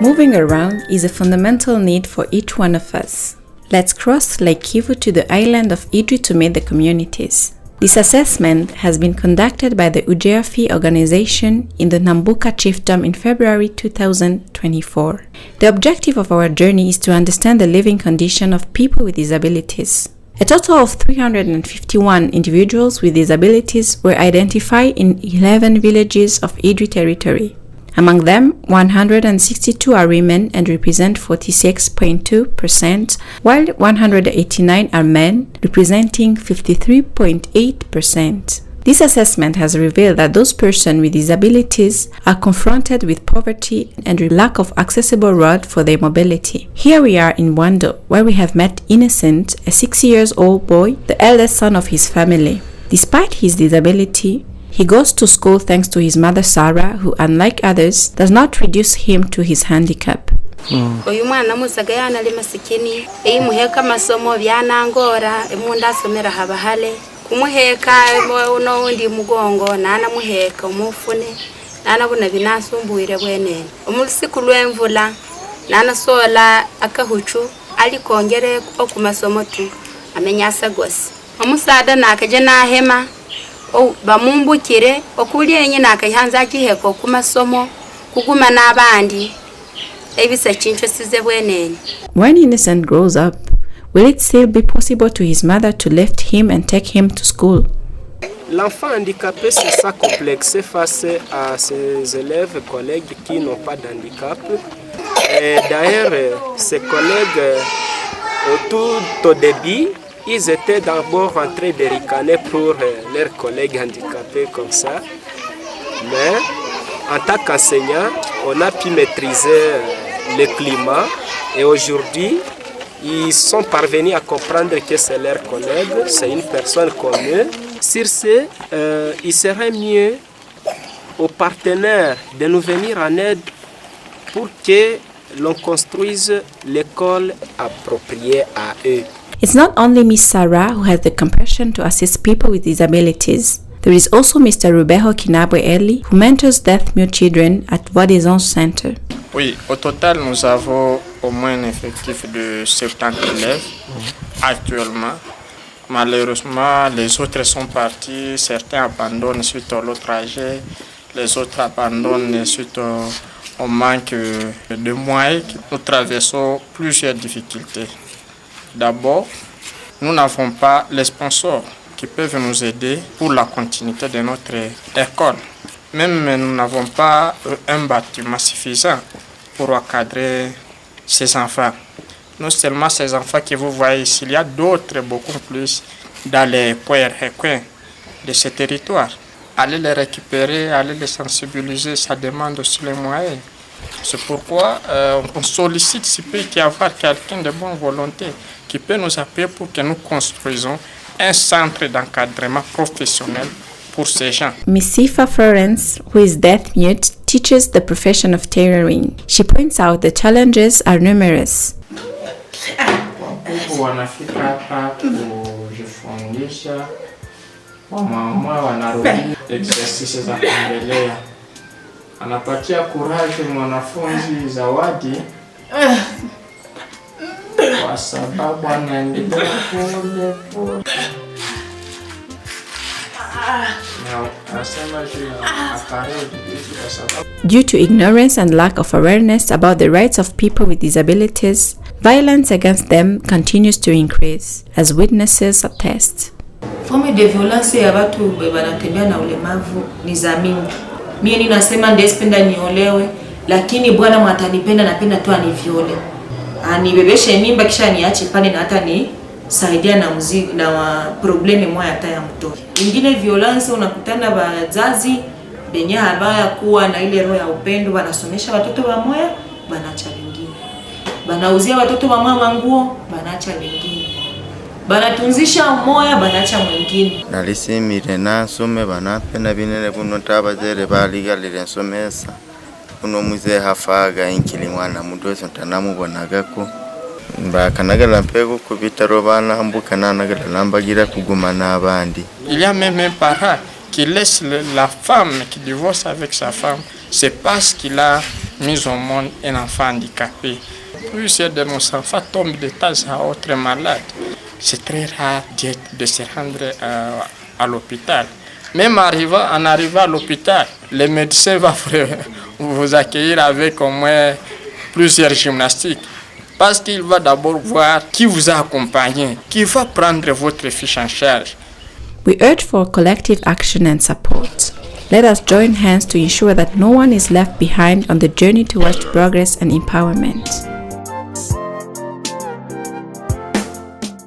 Moving around is a fundamental need for each one of us. Let's cross Lake Kivu to the island of Idri to meet the communities. This assessment has been conducted by the Ujeafi organization in the Nambuka chiefdom in February 2024. The objective of our journey is to understand the living condition of people with disabilities. A total of 351 individuals with disabilities were identified in 11 villages of Idri territory. Among them, 162 are women and represent 46.2%, while 189 are men, representing 53.8%. This assessment has revealed that those persons with disabilities are confronted with poverty and lack of accessible road for their mobility. Here we are in Wando, where we have met Innocent, a 6-year-old boy, the eldest son of his family. Despite his disability, he goes to school thanks to his mother Sarah, who, unlike others, does not reduce him to his handicap. Oyu mwana musagayana ali masikini muheka masomo byanangora emunda asomera habahale kumuheka uno ndi mugongo nana muheka umufune nana buna binasumbuire bwenene umusiku lwemvula nana sola akahucu ali kongere okumasomo tu amenya sagose omusada nakaje nahema bamumbukire okuli enye nakayanza akiheka okumasomo kuguma nabandi. When Innocent grows up, will it still be possible to his mother to lift him and take him to school? L'enfant handicapé, c'est ça complexe face à ses élèves collègues qui n'ont pas d'handicap. D'ailleurs, ses collègues, au début, ils étaient d'abord en train de ricaner pour leurs collègues handicapés comme ça. Mais en tant qu'enseignant, on a pu maîtriser le climat et aujourd'hui, ils sont parvenus à comprendre que c'est leur collègue, c'est une personne comme eux. Sur ce, il serait mieux aux partenaires de nous venir en aide pour que l'on construise l'école appropriée à eux. It's not only Miss Sarah who has the compassion to assist people with disabilities. There is also Mr. Rubeho Kinabwe Eli, who mentors deaf-mute children at Vodizon Center. Oui, au total, nous avons au moins un effectif de 70 élèves actuellement. Malheureusement, les autres sont partis, certains abandonnent suite à leur trajet, les autres abandonnent suite au manque de moyens. Nous traversons plusieurs difficultés. D'abord, nous n'avons pas les sponsors qui peuvent nous aider pour la continuité de notre école. Même nous n'avons pas un bâtiment suffisant pour encadrer ces enfants. Non seulement ces enfants que vous voyez ici, il y a d'autres beaucoup plus dans les coins de ce territoire. Aller les récupérer, aller les sensibiliser, ça demande aussi les moyens. C'est pourquoi on sollicite s'il peut y avoir quelqu'un de bonne volonté qui peut nous appuyer pour que nous construisons un centre d'encadrement professionnel pour ces gens. Miss Sifa Florence, who is deaf-mute, teaches the profession of tailoring. She points out the challenges are numerous. Anapatia kuraje mwanafunzi zawadi kwa sababu anaendelea pole pole. Due to ignorance and lack of awareness about the rights of people with disabilities, violence against them continues to increase, as witnesses attest. Forme de violence ya watu wanatembea na ulemavu ni za mingi. Mimi ninasema ndespenda niolewe, lakini Bwana mwatanipenda napenda tu aniviole. Anibebeshe mimba kisha niache pale na hata ni saidia na mzigo na problemi moja hata ya mtoto. Ingine violence unakutana wazazi benye habaya kuwa na ile roho ya upendo, wanasomesha watoto wa moya, banaacha wengine. Banauzia watoto wa mama nguo, banaacha wengine. Banatunzisha moya, banaacha mwingine. Nalisimire nasome banapenda binene kuno tabazere baligalire nsomesa. Kuno muze hafaga inkili mwana muntu wese ntanamubonagako. Bakanagala mpego kubitaro bana mbukana nagala lambagira kuguma n'abandi. Il y a même un parent qui laisse la femme qui divorce avec sa femme, c'est parce qu'il a mise au monde un enfant handicapé. Plusieurs de nos enfants tombent de temps à autre malades. C'est très rare de se rendre à l'hôpital. Même en arrivant à l'hôpital, les médecins vont vous accueillir avec au moins plusieurs gymnastiques. Parce qu'il va d'abord voir qui vous a accompagné, qui va prendre votre fiche en charge. We urge for collective action and support. Let us join hands to ensure that no one is left behind on the journey towards progress and empowerment.